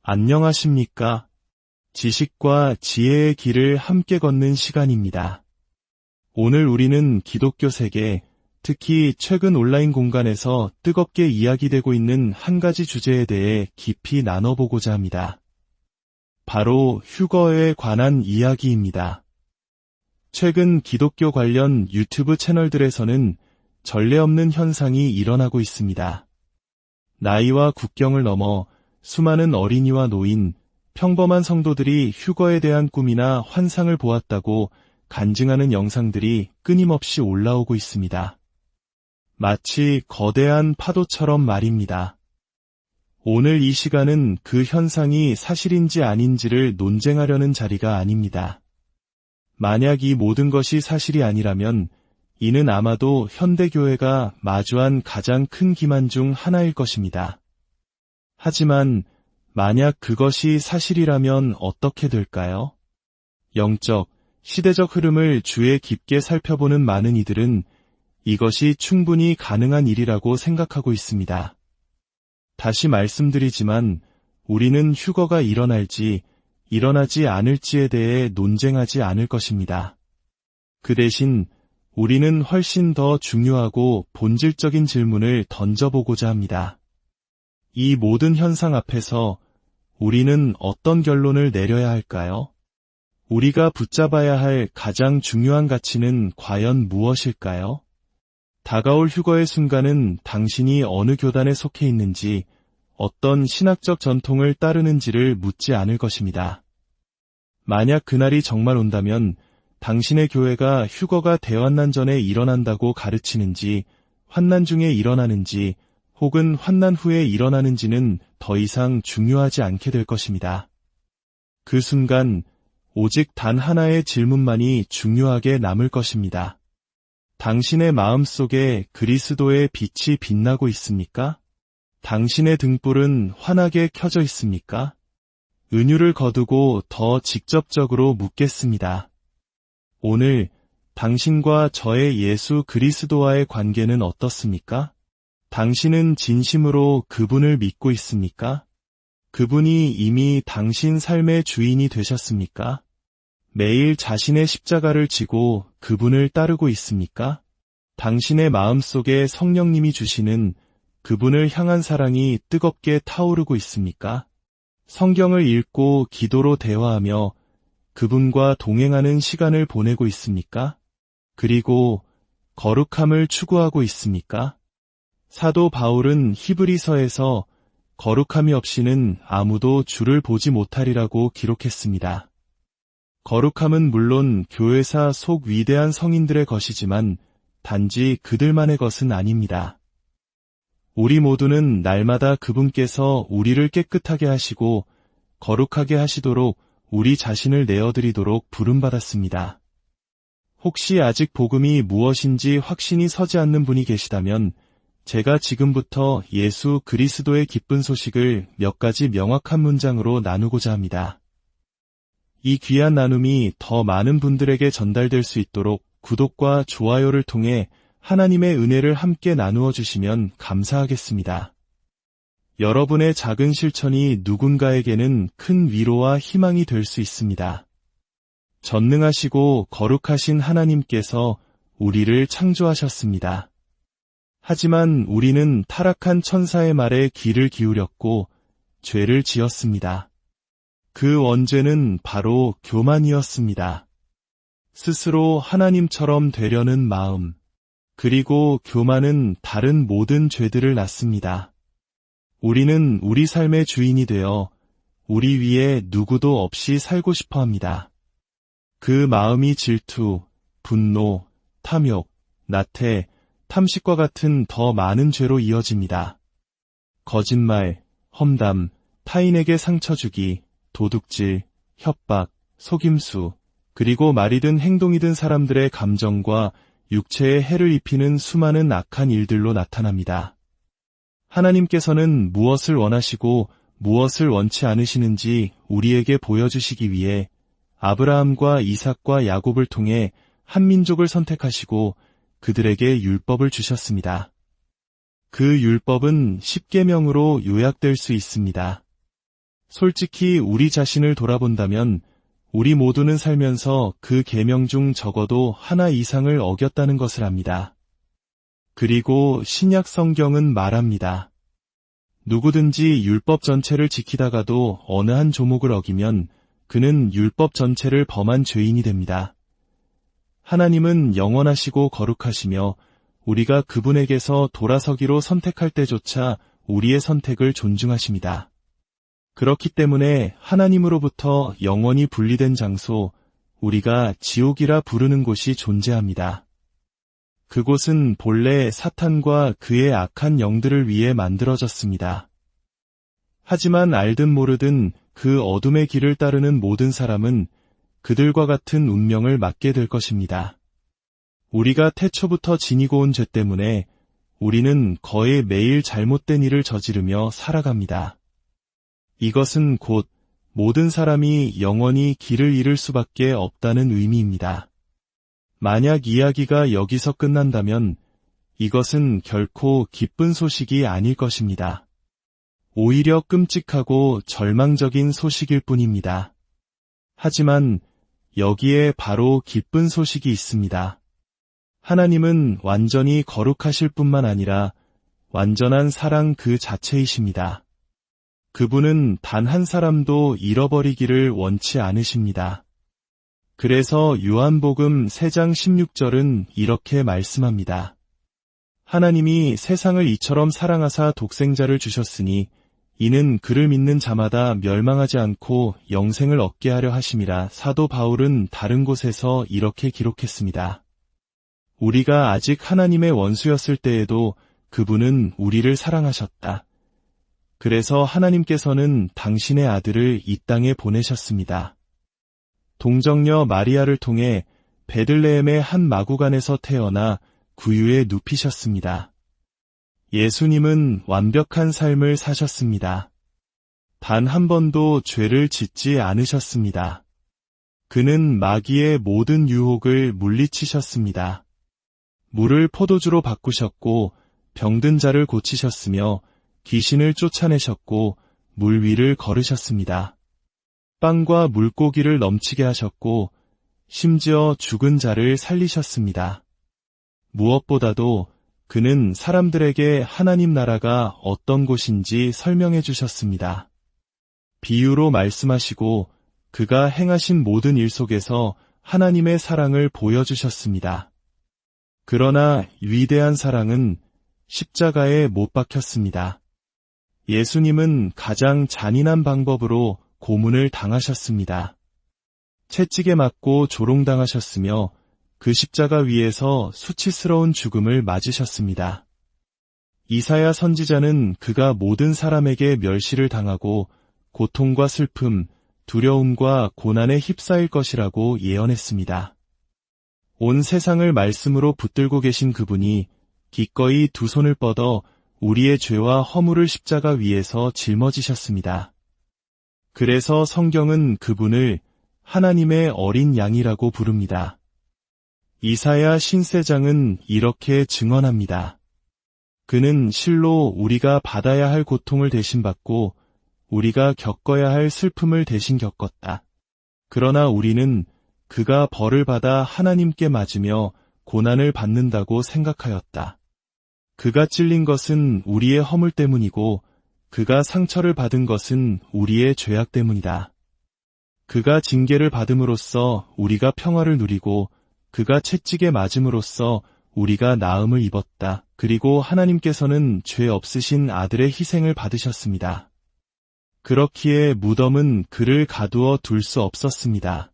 안녕하십니까? 지식과 지혜의 길을 함께 걷는 시간입니다. 오늘 우리는 기독교 세계, 특히 최근 온라인 공간에서 뜨겁게 이야기되고 있는 한 가지 주제에 대해 깊이 나눠보고자 합니다. 바로 휴거에 관한 이야기입니다. 최근 기독교 관련 유튜브 채널들에서는 전례 없는 현상이 일어나고 있습니다. 나이와 국경을 넘어 수많은 어린이와 노인, 평범한 성도들이 휴거에 대한 꿈이나 환상을 보았다고 간증하는 영상들이 끊임없이 올라오고 있습니다. 마치 거대한 파도처럼 말입니다. 오늘 이 시간은 그 현상이 사실인지 아닌지를 논쟁하려는 자리가 아닙니다. 만약 이 모든 것이 사실이 아니라면 이는 아마도 현대교회가 마주한 가장 큰 기만 중 하나일 것입니다. 하지만 만약 그것이 사실이라면 어떻게 될까요? 영적, 시대적 흐름을 주의 깊게 살펴보는 많은 이들은 이것이 충분히 가능한 일이라고 생각하고 있습니다. 다시 말씀드리지만 우리는 휴거가 일어날지 일어나지 않을지에 대해 논쟁하지 않을 것입니다. 그 대신 우리는 훨씬 더 중요하고 본질적인 질문을 던져보고자 합니다. 이 모든 현상 앞에서 우리는 어떤 결론을 내려야 할까요? 우리가 붙잡아야 할 가장 중요한 가치는 과연 무엇일까요? 다가올 휴거의 순간은 당신이 어느 교단에 속해 있는지, 어떤 신학적 전통을 따르는지를 묻지 않을 것입니다. 만약 그날이 정말 온다면 당신의 교회가 휴거가 대환난 전에 일어난다고 가르치는지, 환난 중에 일어나는지, 혹은 환난 후에 일어나는지는 더 이상 중요하지 않게 될 것입니다. 그 순간 오직 단 하나의 질문만이 중요하게 남을 것입니다. 당신의 마음 속에 그리스도의 빛이 빛나고 있습니까? 당신의 등불은 환하게 켜져 있습니까? 은유를 거두고 더 직접적으로 묻겠습니다. 오늘 당신과 저의 예수 그리스도와의 관계는 어떻습니까? 당신은 진심으로 그분을 믿고 있습니까? 그분이 이미 당신 삶의 주인이 되셨습니까? 매일 자신의 십자가를 지고 그분을 따르고 있습니까? 당신의 마음속에 성령님이 주시는 그분을 향한 사랑이 뜨겁게 타오르고 있습니까? 성경을 읽고 기도로 대화하며 그분과 동행하는 시간을 보내고 있습니까? 그리고 거룩함을 추구하고 있습니까? 사도 바울은 히브리서에서 거룩함이 없이는 아무도 주를 보지 못하리라고 기록했습니다. 거룩함은 물론 교회사 속 위대한 성인들의 것이지만 단지 그들만의 것은 아닙니다. 우리 모두는 날마다 그분께서 우리를 깨끗하게 하시고 거룩하게 하시도록 우리 자신을 내어드리도록 부름받았습니다. 혹시 아직 복음이 무엇인지 확신이 서지 않는 분이 계시다면 제가 지금부터 예수 그리스도의 기쁜 소식을 몇 가지 명확한 문장으로 나누고자 합니다. 이 귀한 나눔이 더 많은 분들에게 전달될 수 있도록 구독과 좋아요를 통해 하나님의 은혜를 함께 나누어 주시면 감사하겠습니다. 여러분의 작은 실천이 누군가에게는 큰 위로와 희망이 될 수 있습니다. 전능하시고 거룩하신 하나님께서 우리를 창조하셨습니다. 하지만 우리는 타락한 천사의 말에 귀를 기울였고 죄를 지었습니다. 그 원죄는 바로 교만이었습니다. 스스로 하나님처럼 되려는 마음, 그리고 교만은 다른 모든 죄들을 낳습니다. 우리는 우리 삶의 주인이 되어 우리 위에 누구도 없이 살고 싶어 합니다. 그 마음이 질투, 분노, 탐욕, 나태, 탐식과 같은 더 많은 죄로 이어집니다. 거짓말, 험담, 타인에게 상처 주기, 도둑질, 협박, 속임수, 그리고 말이든 행동이든 사람들의 감정과 육체에 해를 입히는 수많은 악한 일들로 나타납니다. 하나님께서는 무엇을 원하시고 무엇을 원치 않으시는지 우리에게 보여주시기 위해 아브라함과 이삭과 야곱을 통해 한 민족을 선택하시고 그들에게 율법을 주셨습니다. 그 율법은 십계명으로 요약될 수 있습니다. 솔직히 우리 자신을 돌아본다면 우리 모두는 살면서 그 계명 중 적어도 하나 이상을 어겼다는 것을 압니다. 그리고 신약 성경은 말합니다. 누구든지 율법 전체를 지키다가도 어느 한 조목을 어기면 그는 율법 전체를 범한 죄인이 됩니다. 하나님은 영원하시고 거룩하시며 우리가 그분에게서 돌아서기로 선택할 때조차 우리의 선택을 존중하십니다. 그렇기 때문에 하나님으로부터 영원히 분리된 장소, 우리가 지옥이라 부르는 곳이 존재합니다. 그곳은 본래 사탄과 그의 악한 영들을 위해 만들어졌습니다. 하지만 알든 모르든 그 어둠의 길을 따르는 모든 사람은 그들과 같은 운명을 맞게 될 것입니다. 우리가 태초부터 지니고 온 죄 때문에 우리는 거의 매일 잘못된 일을 저지르며 살아갑니다. 이것은 곧 모든 사람이 영원히 길을 잃을 수밖에 없다는 의미입니다. 만약 이야기가 여기서 끝난다면 이것은 결코 기쁜 소식이 아닐 것입니다. 오히려 끔찍하고 절망적인 소식일 뿐입니다. 하지만 여기에 바로 기쁜 소식이 있습니다. 하나님은 완전히 거룩하실 뿐만 아니라 완전한 사랑 그 자체이십니다. 그분은 단 한 사람도 잃어버리기를 원치 않으십니다. 그래서 요한복음 3장 16절은 이렇게 말씀합니다. 하나님이 세상을 이처럼 사랑하사 독생자를 주셨으니 이는 그를 믿는 자마다 멸망하지 않고 영생을 얻게 하려 하심이라. 사도 바울은 다른 곳에서 이렇게 기록했습니다. 우리가 아직 하나님의 원수였을 때에도 그분은 우리를 사랑하셨다. 그래서 하나님께서는 당신의 아들을 이 땅에 보내셨습니다. 동정녀 마리아를 통해 베들레헴의 한 마구간에서 태어나 구유에 눕히셨습니다. 예수님은 완벽한 삶을 사셨습니다. 단 한 번도 죄를 짓지 않으셨습니다. 그는 마귀의 모든 유혹을 물리치셨습니다. 물을 포도주로 바꾸셨고 병든 자를 고치셨으며 귀신을 쫓아내셨고 물 위를 걸으셨습니다. 빵과 물고기를 넘치게 하셨고 심지어 죽은 자를 살리셨습니다. 무엇보다도 그는 사람들에게 하나님 나라가 어떤 곳인지 설명해 주셨습니다. 비유로 말씀하시고 그가 행하신 모든 일 속에서 하나님의 사랑을 보여주셨습니다. 그러나 위대한 사랑은 십자가에 못 박혔습니다. 예수님은 가장 잔인한 방법으로 고문을 당하셨습니다. 채찍에 맞고 조롱당하셨으며 그 십자가 위에서 수치스러운 죽음을 맞으셨습니다. 이사야 선지자는 그가 모든 사람에게 멸시를 당하고 고통과 슬픔, 두려움과 고난에 휩싸일 것이라고 예언했습니다. 온 세상을 말씀으로 붙들고 계신 그분이 기꺼이 두 손을 뻗어 우리의 죄와 허물을 십자가 위에서 짊어지셨습니다. 그래서 성경은 그분을 하나님의 어린 양이라고 부릅니다. 이사야 신세장은 이렇게 증언합니다. 그는 실로 우리가 받아야 할 고통을 대신 받고 우리가 겪어야 할 슬픔을 대신 겪었다. 그러나 우리는 그가 벌을 받아 하나님께 맞으며 고난을 받는다고 생각하였다. 그가 찔린 것은 우리의 허물 때문이고 그가 상처를 받은 것은 우리의 죄악 때문이다. 그가 징계를 받음으로써 우리가 평화를 누리고 그가 채찍에 맞음으로써 우리가 나음을 입었다. 그리고 하나님께서는 죄 없으신 아들의 희생을 받으셨습니다. 그렇기에 무덤은 그를 가두어 둘 수 없었습니다.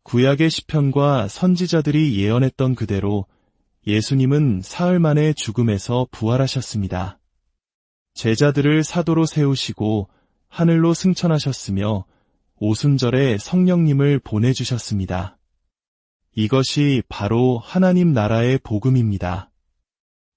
구약의 시편과 선지자들이 예언했던 그대로 예수님은 사흘 만에 죽음에서 부활하셨습니다. 제자들을 사도로 세우시고 하늘로 승천하셨으며 오순절에 성령님을 보내주셨습니다. 이것이 바로 하나님 나라의 복음입니다.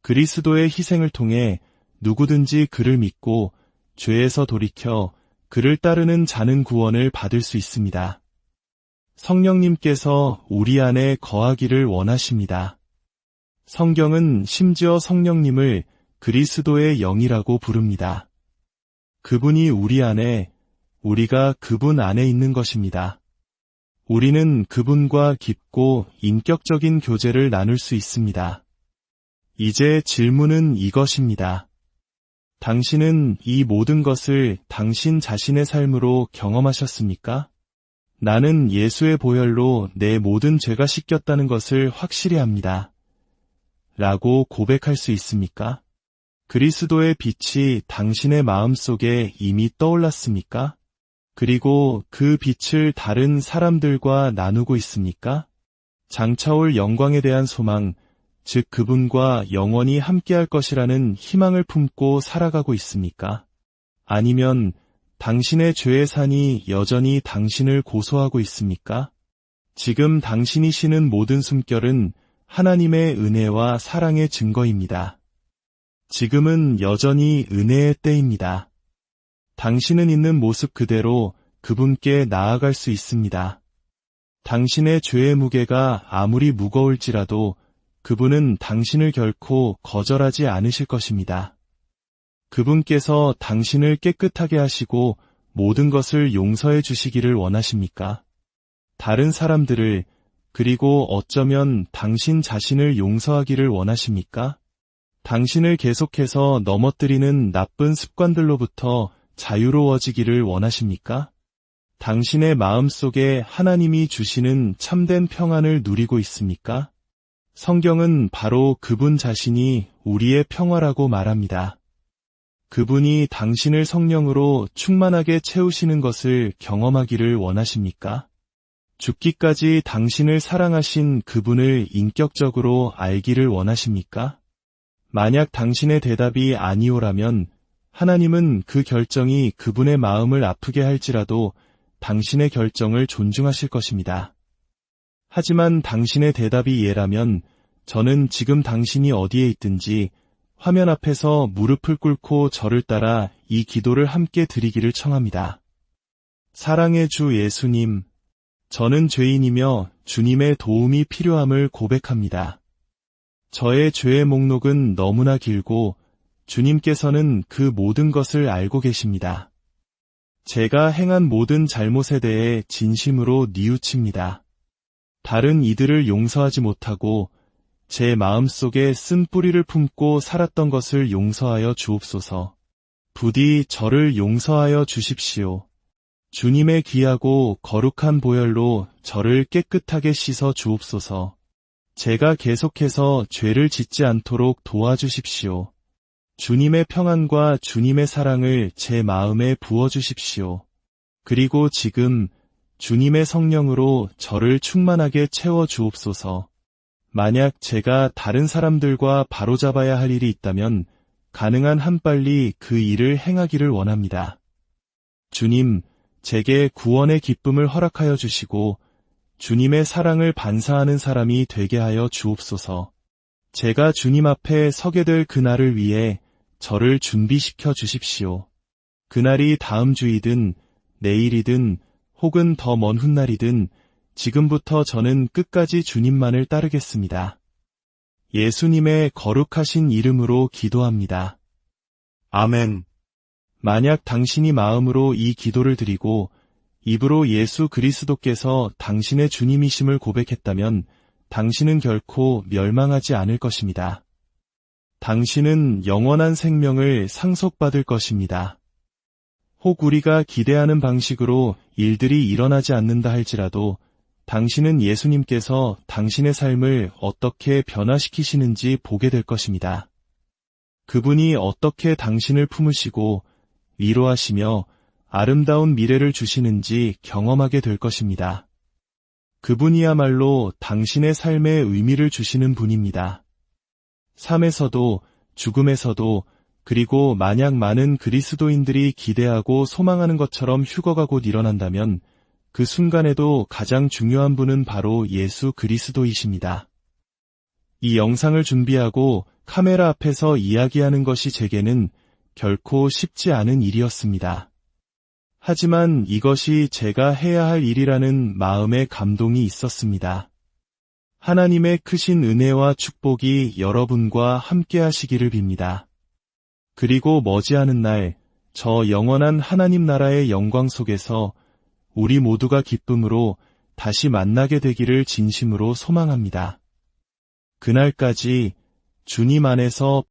그리스도의 희생을 통해 누구든지 그를 믿고 죄에서 돌이켜 그를 따르는 자는 구원을 받을 수 있습니다. 성령님께서 우리 안에 거하기를 원하십니다. 성경은 심지어 성령님을 그리스도의 영이라고 부릅니다. 그분이 우리 안에 우리가 그분 안에 있는 것입니다. 우리는 그분과 깊고 인격적인 교제를 나눌 수 있습니다. 이제 질문은 이것입니다. 당신은 이 모든 것을 당신 자신의 삶으로 경험하셨습니까? 나는 예수의 보혈로 내 모든 죄가 씻겼다는 것을 확실히 합니다. 라고 고백할 수 있습니까? 그리스도의 빛이 당신의 마음속에 이미 떠올랐습니까? 그리고 그 빛을 다른 사람들과 나누고 있습니까? 장차올 영광에 대한 소망, 즉 그분과 영원히 함께할 것이라는 희망을 품고 살아가고 있습니까? 아니면 당신의 죄의 산이 여전히 당신을 고소하고 있습니까? 지금 당신이 쉬는 모든 숨결은 하나님의 은혜와 사랑의 증거입니다. 지금은 여전히 은혜의 때입니다. 당신은 있는 모습 그대로 그분께 나아갈 수 있습니다. 당신의 죄의 무게가 아무리 무거울지라도 그분은 당신을 결코 거절하지 않으실 것입니다. 그분께서 당신을 깨끗하게 하시고 모든 것을 용서해 주시기를 원하십니까? 다른 사람들을, 그리고 어쩌면 당신 자신을 용서하기를 원하십니까? 당신을 계속해서 넘어뜨리는 나쁜 습관들로부터 자유로워지기를 원하십니까? 당신의 마음속에 하나님이 주시는 참된 평안을 누리고 있습니까? 성경은 바로 그분 자신이 우리의 평화라고 말합니다. 그분이 당신을 성령으로 충만하게 채우시는 것을 경험하기를 원하십니까? 죽기까지 당신을 사랑하신 그분을 인격적으로 알기를 원하십니까? 만약 당신의 대답이 아니오라면 하나님은 그 결정이 그분의 마음을 아프게 할지라도 당신의 결정을 존중하실 것입니다. 하지만 당신의 대답이 예라면 저는 지금 당신이 어디에 있든지 화면 앞에서 무릎을 꿇고 저를 따라 이 기도를 함께 드리기를 청합니다. 사랑의 주 예수님, 저는 죄인이며 주님의 도움이 필요함을 고백합니다. 저의 죄의 목록은 너무나 길고 주님께서는 그 모든 것을 알고 계십니다. 제가 행한 모든 잘못에 대해 진심으로 뉘우칩니다. 다른 이들을 용서하지 못하고 제 마음속에 쓴 뿌리를 품고 살았던 것을 용서하여 주옵소서. 부디 저를 용서하여 주십시오. 주님의 귀하고 거룩한 보혈로 저를 깨끗하게 씻어 주옵소서. 제가 계속해서 죄를 짓지 않도록 도와주십시오. 주님의 평안과 주님의 사랑을 제 마음에 부어주십시오. 그리고 지금 주님의 성령으로 저를 충만하게 채워 주옵소서. 만약 제가 다른 사람들과 바로잡아야 할 일이 있다면 가능한 한 빨리 그 일을 행하기를 원합니다. 주님, 제게 구원의 기쁨을 허락하여 주시고 주님의 사랑을 반사하는 사람이 되게 하여 주옵소서. 제가 주님 앞에 서게 될 그날을 위해 저를 준비시켜 주십시오. 그날이 다음 주이든 내일이든 혹은 더 먼 훗날이든 지금부터 저는 끝까지 주님만을 따르겠습니다. 예수님의 거룩하신 이름으로 기도합니다. 아멘. 만약 당신이 마음으로 이 기도를 드리고 입으로 예수 그리스도께서 당신의 주님이심을 고백했다면 당신은 결코 멸망하지 않을 것입니다. 당신은 영원한 생명을 상속받을 것입니다. 혹 우리가 기대하는 방식으로 일들이 일어나지 않는다 할지라도 당신은 예수님께서 당신의 삶을 어떻게 변화시키시는지 보게 될 것입니다. 그분이 어떻게 당신을 품으시고 위로하시며 아름다운 미래를 주시는지 경험하게 될 것입니다. 그분이야말로 당신의 삶에 의미를 주시는 분입니다. 삶에서도 죽음에서도 그리고 만약 많은 그리스도인들이 기대하고 소망하는 것처럼 휴거가 곧 일어난다면 그 순간에도 가장 중요한 분은 바로 예수 그리스도이십니다. 이 영상을 준비하고 카메라 앞에서 이야기하는 것이 제게는 결코 쉽지 않은 일이었습니다. 하지만 이것이 제가 해야 할 일이라는 마음의 감동이 있었습니다. 하나님의 크신 은혜와 축복이 여러분과 함께 하시기를 빕니다. 그리고 머지않은 날 저 영원한 하나님 나라의 영광 속에서 우리 모두가 기쁨으로 다시 만나게 되기를 진심으로 소망합니다. 그날까지 주님 안에서